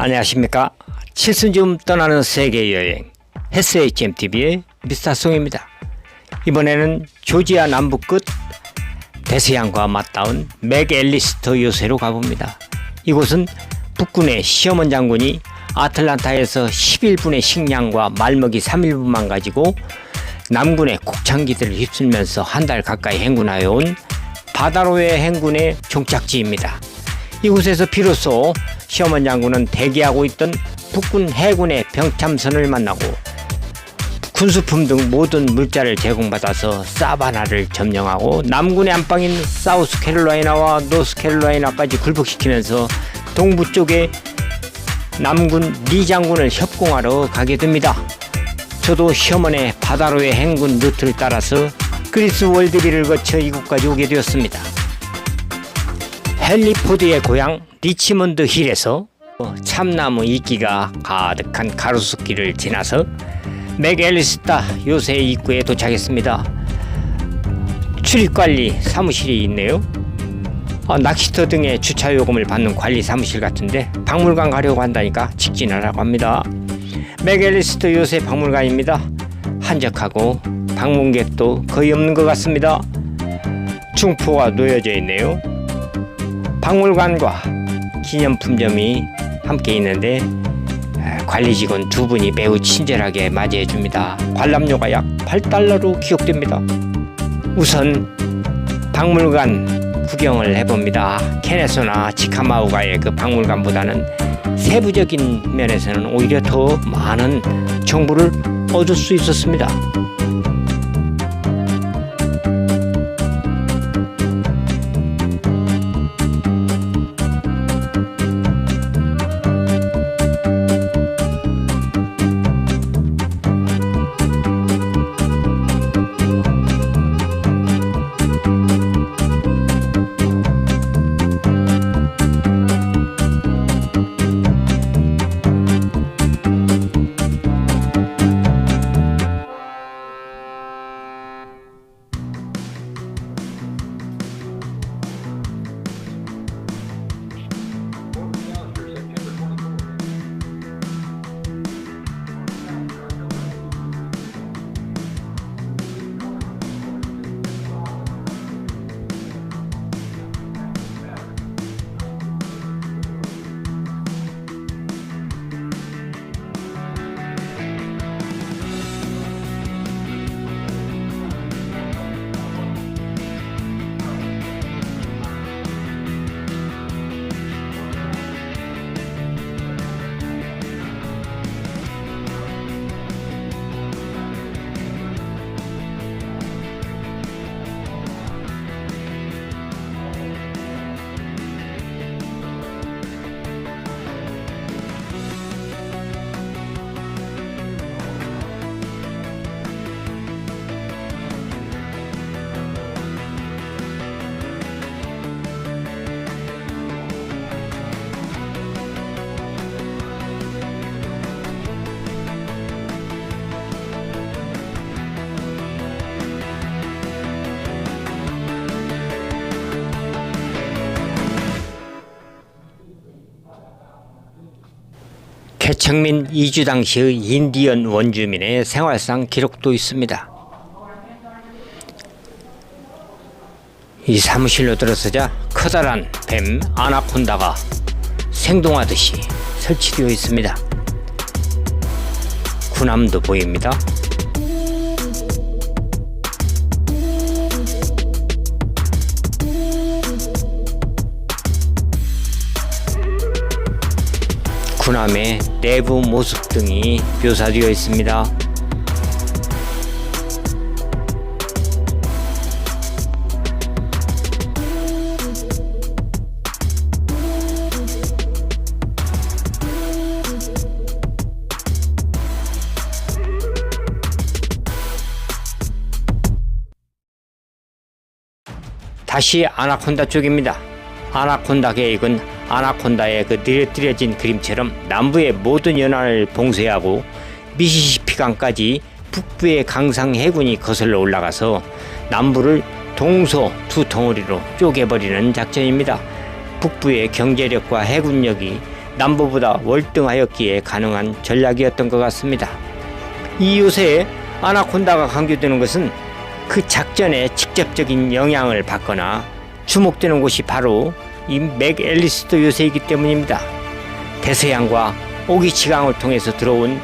안녕하십니까. 칠순쯤 떠나는 세계여행 SHMTV의 미스터송입니다. 이번에는 조지아 남부 끝 대서양과 맞닿은 맥앨리스터 요새로 가봅니다. 이곳은 북군의 시어먼 장군이 아틀란타에서 11분의 식량과 말먹이 3일분만 가지고 남군의 곡창기들을 휩쓸면서 한 달 가까이 행군하여 온 바다로의 행군의 종착지입니다. 이곳에서 비로소 시어먼 장군은 대기하고 있던 북군 해군의 병참선을 만나고 군수품 등 모든 물자를 제공받아서 사바나를 점령하고 남군의 안방인 사우스캐롤라이나와 노스캐롤라이나까지 굴복시키면서 동부 쪽에 남군 리 장군을 협공하러 가게 됩니다. 저도 시어먼의 바다로의 행군 루트를 따라서 그리스 월드비를 거쳐 이곳까지 오게 되었습니다. 헨리 포드의 고향 리치먼드 힐에서 참나무 이끼가 가득한 가로수길을 지나서 맥앨리스터 요새 입구에 도착했습니다. 출입관리 사무실이 있네요. 낚시터 등의 주차 요금을 받는 관리 사무실 같은데 박물관 가려고 한다니까 직진하라고 합니다. 맥앨리스터 요새 박물관입니다. 한적하고 방문객도 거의 없는 것 같습니다. 중포가 놓여져 있네요. 박물관과 기념품점이 함께 있는데 관리 직원 두 분이 매우 친절하게 맞이해 줍니다. 관람료가 약 $8로 기록됩니다. 우선 박물관 구경을 해봅니다. 케네소나 치카마우가의 그 박물관보다는 세부적인 면에서는 오히려 더 많은 정보를 얻을 수 있었습니다. 개척민 이주 당시의 인디언 원주민의 생활상 기록도 있습니다. 이 사무실로 들어서자 커다란 뱀 아나콘다가 생동하듯이 설치되어 있습니다. 군함도 보입니다. 군함의 내부 모습 등이 묘사되어 있습니다. 다시 아나콘다 쪽입니다. 아나콘다 계획은 아나콘다의 그 느려뜨려진 그림처럼 남부의 모든 연안을 봉쇄하고 미시시피강까지 북부의 강상 해군이 거슬러 올라가서 남부를 동서 두 덩어리로 쪼개버리는 작전입니다. 북부의 경제력과 해군력이 남부보다 월등하였기에 가능한 전략이었던 것 같습니다. 이 요새에 아나콘다가 강조되는 것은 그 작전에 직접적인 영향을 받거나 주목되는 곳이 바로 이 맥앨리스터 요새이기 때문입니다. 대서양과 오기치강을 통해서 들어온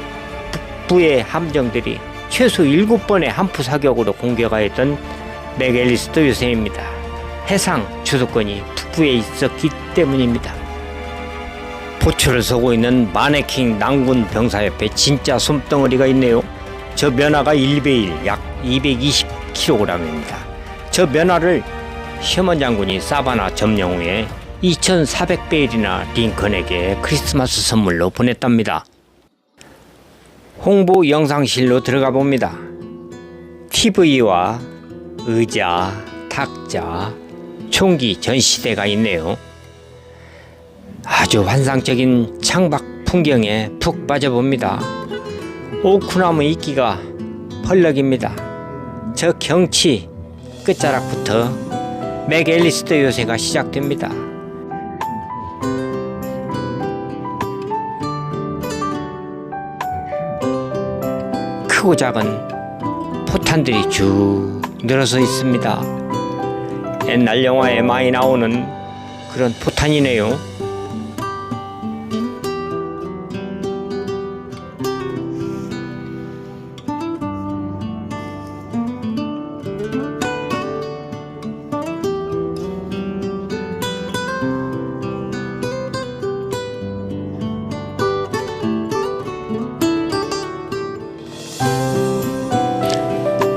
북부의 함정들이 최소 7번의 함프 사격으로 공격하였던 맥앨리스터 요새입니다. 해상 주도권이 북부에 있었기 때문입니다. 포초를 서고 있는 마네킹 난군 병사 옆에 진짜 솜덩어리가 있네요. 저 면화가 1배1 약 220kg입니다. 저 면화를 셔먼 장군이 사바나 점령 후에 2400베일이나 링컨에게 크리스마스 선물로 보냈답니다. 홍보 영상실로 들어가 봅니다. TV와 의자, 탁자, 총기 전시대가 있네요. 아주 환상적인 창밖 풍경에 푹 빠져봅니다. 오크나무 이끼가 펄럭입니다. 저 경치 끝자락부터 맥앨리스터 요새가 시작됩니다. 크고 작은 포탄들이 쭉 늘어서 있습니다. 옛날 영화에 많이 나오는 그런 포탄이네요.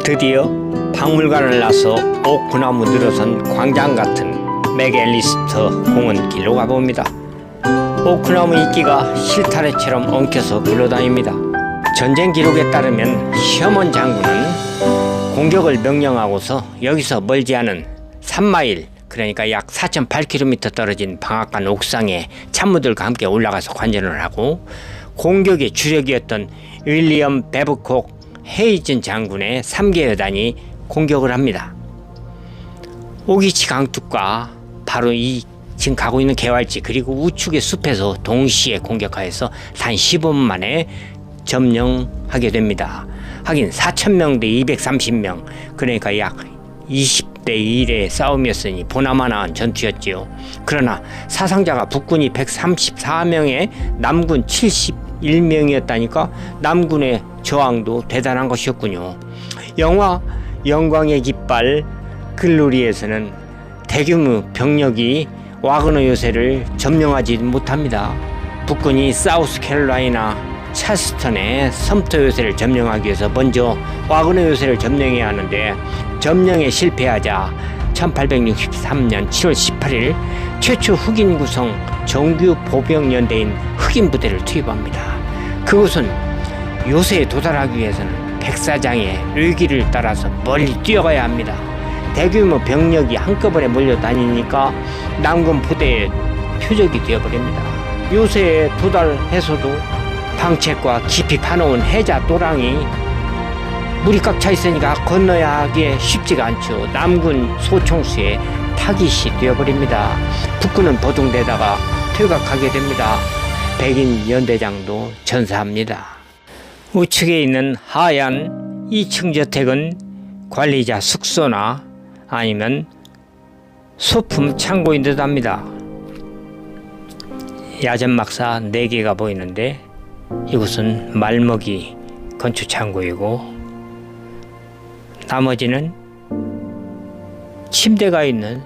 드디어 박물관을 나서 오크나무 늘어선 광장 같은 맥앨리스터 공원길로 가봅니다. 오크나무 이끼가 실타래처럼 엉켜서 굴러다닙니다. 전쟁 기록에 따르면 셔먼 장군은 공격을 명령하고서 여기서 멀지 않은 3마일, 그러니까 약 4.8km 떨어진 방앗간 옥상에 참모들과 함께 올라가서 관전을 하고 공격의 주력이었던 윌리엄 베브콕 헤이즌 장군의 3개 여단이 공격을 합니다. 오기치 강둑과 바로 이 지금 가고 있는 개활지 그리고 우측의 숲에서 동시에 공격하여서 단 15분 만에 점령하게 됩니다. 하긴 4,000명 대 230명, 그러니까 약 20대 1의 싸움이었으니 보나마나한 전투였지요. 그러나 사상자가 북군이 134명에 남군 71명이었다니까 남군의 저항도 대단한 것이었군요. 영화 영광의 깃발 글로리에서는 대규모 병력이 와그너 요새를 점령하지 못합니다. 북군이 사우스캐롤라이나 찰스턴의 섬터 요새를 점령하기 위해서 먼저 와그너 요새를 점령해야 하는데 점령에 실패하자 1863년 7월 18일 최초 흑인 구성 정규 보병연대인 흑인 부대를 투입합니다. 그곳은 요새에 도달하기 위해서는 백사장의 뢰기를 따라서 멀리 뛰어가야 합니다. 대규모 병력이 한꺼번에 몰려다니니까 남군 부대의 표적이 되어버립니다. 요새에 도달해서도 방책과 깊이 파놓은 해자 또랑이 물이 꽉 차 있으니까 건너야 하기에 쉽지가 않죠. 남군 소총수의 타깃이 되어버립니다. 북군은 버둥대다가 퇴각하게 됩니다. 백인 연대장도 전사합니다. 우측에 있는 하얀 2층 저택은 관리자 숙소나 아니면 소품 창고인 듯 합니다. 야전막사 4개가 보이는데 이곳은 말먹이 건축 창고이고 나머지는 침대가 있는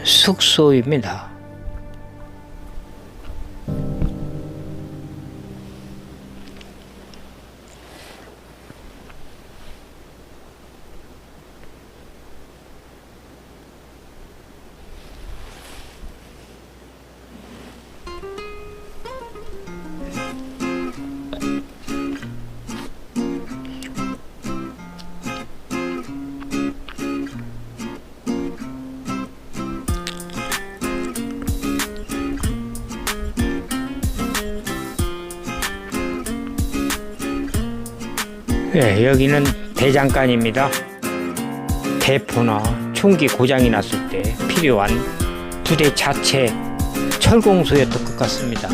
숙소입니다. 네, 여기는 대장간입니다. 대포나 총기 고장이 났을 때 필요한 부대 자체 철공소였던 것 같습니다.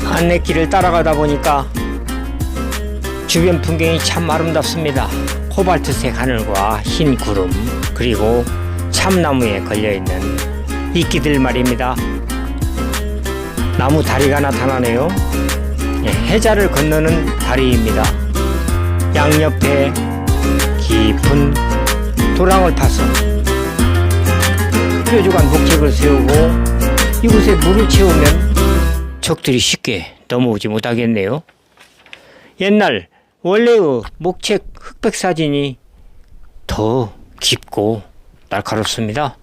안내길을 따라가다 보니까 주변 풍경이 참 아름답습니다. 코발트색 하늘과 흰 구름, 그리고 참나무에 걸려있는 이끼들 말입니다. 나무 다리가 나타나네요. 해자를 건너는 다리입니다. 양옆에 깊은 도랑을 파서 뾰족한 목책을 세우고 이곳에 물을 채우면 적들이 쉽게 넘어오지 못하겠네요. 옛날 원래의 목책 흑백 사진이 더 깊고 날카롭습니다.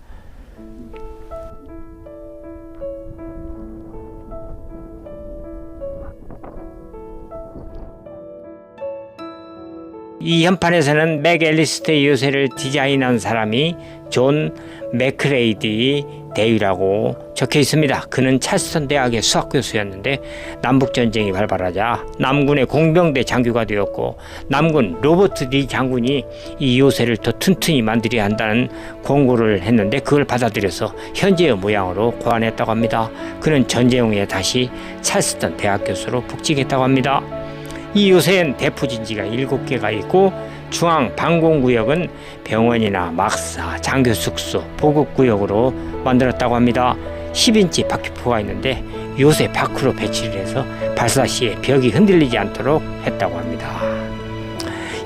이 현판에서는 맥앨리스터의 요새를 디자인한 사람이 존 맥크레이디 대위라고 적혀 있습니다. 그는 찰스턴 대학의 수학 교수였는데 남북전쟁이 발발하자 남군의 공병대 장교가 되었고 남군 로버트 리 장군이 이 요새를 더 튼튼히 만들어야 한다는 공고를 했는데 그걸 받아들여서 현재의 모양으로 고안했다고 합니다. 그는 전쟁 후에 다시 찰스턴 대학 교수로 복직했다고 합니다. 이 요새엔 대포진지가 7개가 있고 중앙 방공구역은 병원이나 막사, 장교숙소, 보급구역으로 만들었다고 합니다. 10인치 바퀴포가 있는데 요새 밖으로 배치를 해서 발사 시에 벽이 흔들리지 않도록 했다고 합니다.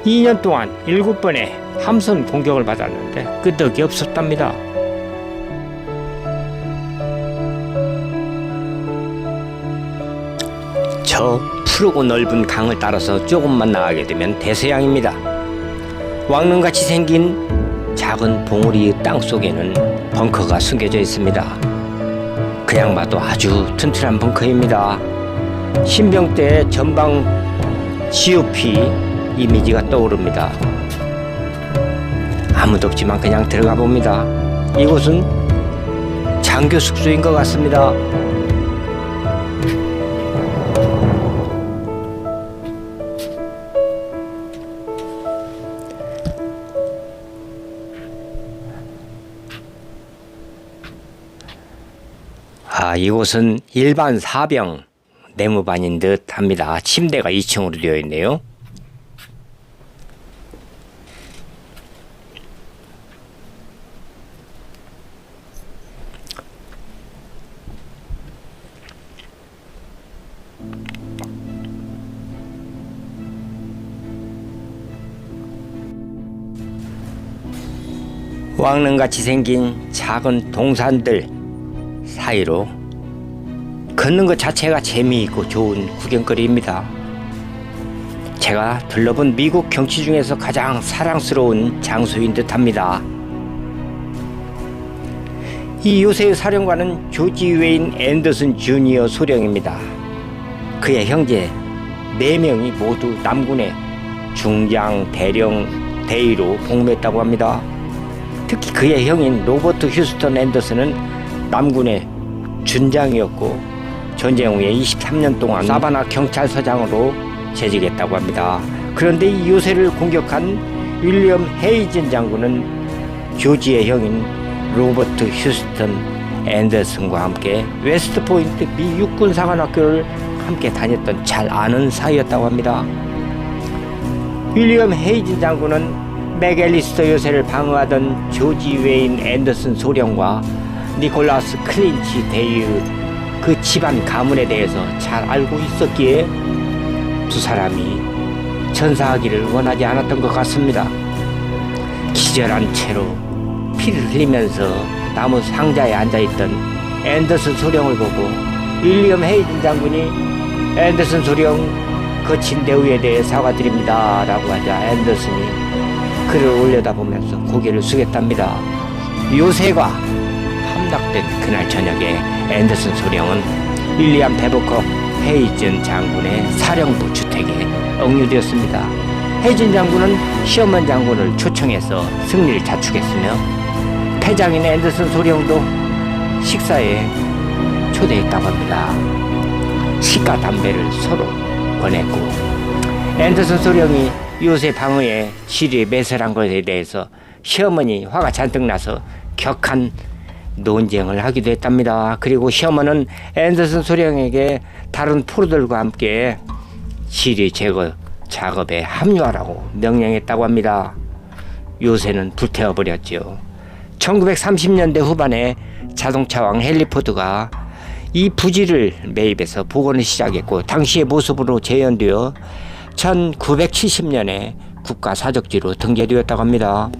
2년 동안 7번의 함선 공격을 받았는데 끄떡이 없었답니다. 저 푸르고 넓은 강을 따라서 조금만 나가게 되면 대서양입니다. 왕릉같이 생긴 작은 봉우리 땅 속에는 벙커가 숨겨져 있습니다. 그냥 봐도 아주 튼튼한 벙커입니다. 신병 때 전방 GOP 이미지가 떠오릅니다. 아무도 없지만 그냥 들어가 봅니다. 이곳은 장교 숙소인 것 같습니다. 이곳은 일반 사병 내무반인 듯 합니다. 침대가 2층으로 되어 있네요. 왕릉같이 생긴 작은 동산들 사이로 걷는 것 자체가 재미있고 좋은 구경거리입니다. 제가 둘러본 미국 경치 중에서 가장 사랑스러운 장소인 듯합니다. 이 요새의 사령관은 조지 웨인 앤더슨 주니어 소령입니다. 그의 형제 4명이 모두 남군의 중장, 대령, 대위로 복무했다고 합니다. 특히 그의 형인 로버트 휴스턴 앤더슨은 남군의 준장이었고 전쟁 후에 23년 동안 사바나 경찰서장으로 재직했다고 합니다. 그런데 이 요새를 공격한 윌리엄 헤이즌 장군은 조지의 형인 로버트 휴스턴 앤더슨과 함께 웨스트포인트 미 육군 사관학교를 함께 다녔던 잘 아는 사이였다고 합니다. 윌리엄 헤이즌 장군은 맥앨리스터 요새를 방어하던 조지 웨인 앤더슨 소령과 니콜라스 클린치 대위의 그 집안 가문에 대해서 잘 알고 있었기에 두 사람이 전사하기를 원하지 않았던 것 같습니다. 기절한 채로 피를 흘리면서 나무 상자에 앉아있던 앤더슨 소령을 보고 윌리엄 헤이든 장군이 앤더슨 소령 거친 대우에 대해 사과드립니다 라고 하자 앤더슨이 그를 올려다보면서 고개를 숙였답니다. 요새가 함락된 그날 저녁에 앤더슨 소령은 윌리엄 베버커 헤이즌 장군의 사령부 주택에 억류되었습니다. 헤이즌 장군은 시어먼 장군을 초청해서 승리를 자축했으며 패장인 앤더슨 소령도 식사에 초대했다고 합니다. 식과 담배를 서로 권했고 앤더슨 소령이 요새 방어에 지리에 매설한 것에 대해서 시어머니 화가 잔뜩 나서 격한 논쟁을 하기도 했답니다. 그리고 시어머니는 앤더슨 소령에게 다른 포로들과 함께 지리 제거 작업에 합류하라고 명령했다고 합니다. 요새는 불태워버렸죠. 1930년대 후반에 자동차왕 헨리 포드가 이 부지를 매입해서 복원을 시작했고 당시의 모습으로 재현되어 1970년에 국가사적지로 등재되었다고 합니다.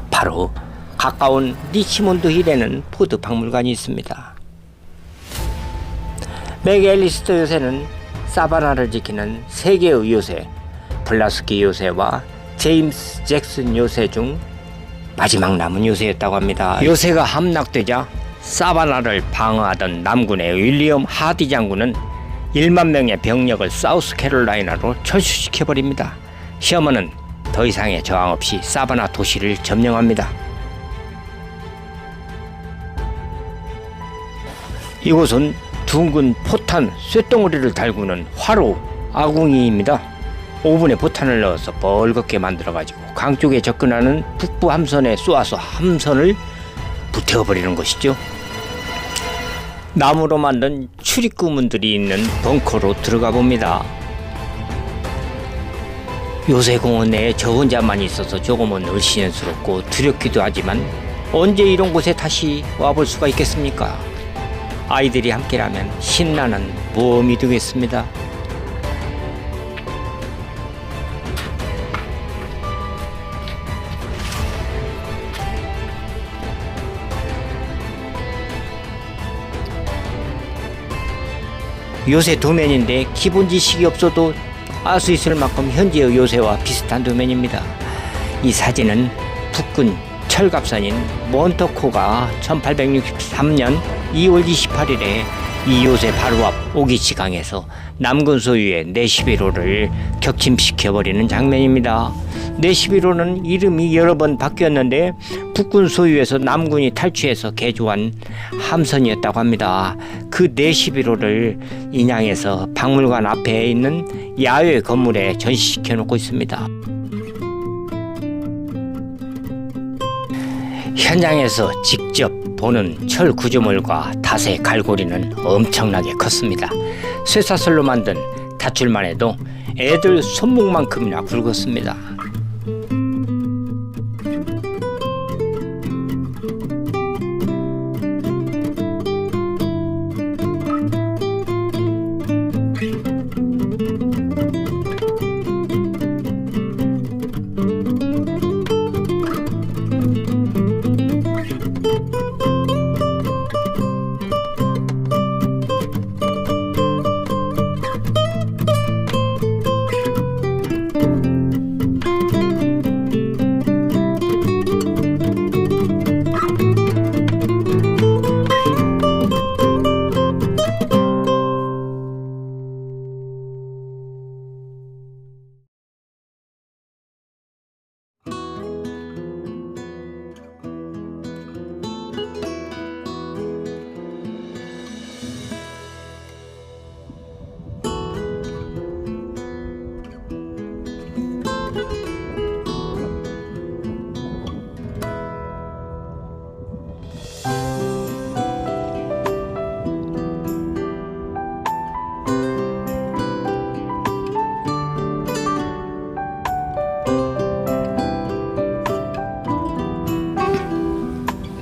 바로 가까운 리치몬드 힐에는 포드 박물관이 있습니다. 맥 앨리스터 요새는 사바나를 지키는 세 개의 요새, 블라스키 요새와 제임스 잭슨 요새 중 마지막 남은 요새였다고 합니다. 요새가 함락되자 사바나를 방어하던 남군의 윌리엄 하디 장군은 1만 명의 병력을 사우스캐롤라이나로 철수시켜버립니다. 시어머니는 더 이상의 저항 없이 사바나 도시를 점령합니다. 이곳은 둥근 포탄 쇳덩어리를 달구는 화로 아궁이입니다. 오븐에 포탄을 넣어서 벌겋게 만들어가지고 강 쪽에 접근하는 북부 함선에 쏘아서 함선을 불태워버리는 것이죠. 나무로 만든 출입구문들이 있는 벙커로 들어가 봅니다. 요새 공원 내에 저 혼자만 있어서 조금은 을씨년스럽고 두렵기도 하지만 언제 이런 곳에 다시 와볼 수가 있겠습니까? 아이들이 함께라면 신나는 모험이 되겠습니다. 요새 도면인데 기본 지식이 없어도 알 수 있을 만큼 현재의 요새와 비슷한 도면입니다. 이 사진은 북군 철갑선인 몬터코가 1863년 2월 28일에 이 요새 바로 앞 오기치강에서 남군 소유의 내11호를 격침시켜버리는 장면입니다. 내11호는 이름이 여러 번 바뀌었는데 북군 소유에서 남군이 탈취해서 개조한 함선이었다고 합니다. 그 내11호를 인양해서 박물관 앞에 있는 야외 건물에 전시시켜 놓고 있습니다. 현장에서 직접 보는 철 구조물과 닷의 갈고리는 엄청나게 컸습니다. 쇠사슬로 만든 닷줄만 해도 애들 손목만큼이나 굵었습니다.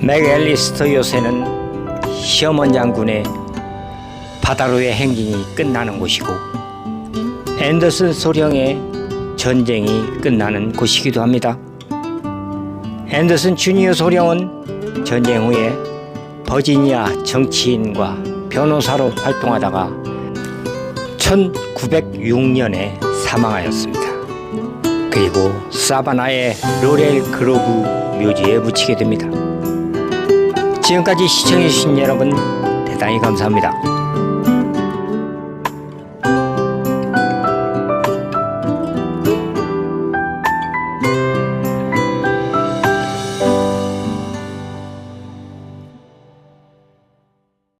맥 앨리스터 요새는 시어먼 장군의 바다로의 행진이 끝나는 곳이고 앤더슨 소령의 전쟁이 끝나는 곳이기도 합니다. 앤더슨 주니어 소령은 전쟁 후에 버지니아 정치인과 변호사로 활동하다가 1906년에 사망하였습니다. 그리고 사바나의 로렐 그로브 묘지에 묻히게 됩니다. 지금까지 시청해주신 여러분 대단히 감사합니다.